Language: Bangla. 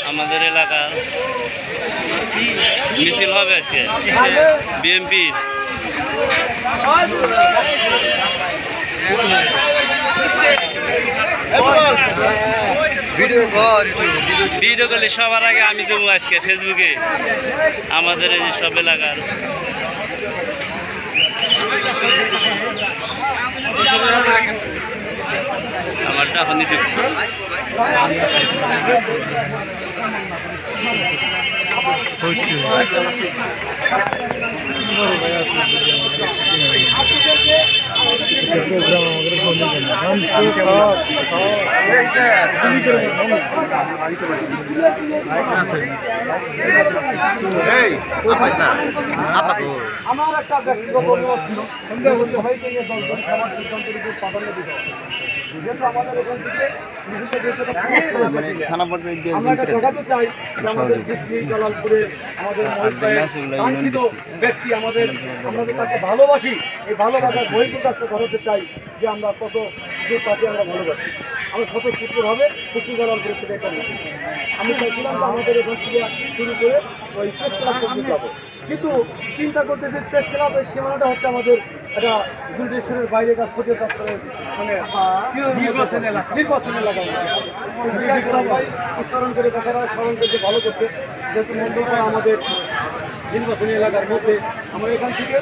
আমাদের এলাকার মিছিল হবে আজকে বিএনপির। ভিডিও করলে সবার আগে আমি দেবো আজকে ফেসবুকে আমাদের এই সব এলাকার। আমারটা এখন নিতে আমার একটা ব্যক্তিগত অনুরোধ ছিল, সবাইকে নিয়ে দলগত সবার সিদ্ধান্তের উপর প্রাধান্য দিতে হবে। যেহেতু আমাদের এখান থেকে আমরা এটা দেখাতে চাই যে আমাদের জালালপুরে আমাদের কাঙ্ক্ষিত ব্যক্তি আমাদের তাকে ভালোবাসি, এই ভালোবাসার বহিঃপ্রকাশটা ঘটাতে চাই যে আমরা কত দূর তাকে আমরা ভালোবাসি। আমরা স্বতঃস্ফূর্তভাবে খুশি জালালপুরে থেকে এটা আমি চাইছিলাম যে আমাদের এখান থেকে শুরু করে ওই প্রেস ক্লাব পর্যন্ত যাবো, কিন্তু চিন্তা করতে যে প্রেস ক্লাবের সীমানাটা হচ্ছে আমাদের একটা জুডিশিয়ালের বাইরে কাজ করতে মানে নির্বাচন এলাকা উচ্চারণ করে কথাটা স্মরণ করতে ভালো করছে, যেহেতু মন্ডলটা আমাদের নির্বাচনী এলাকার মধ্যে আমরা এখান থেকে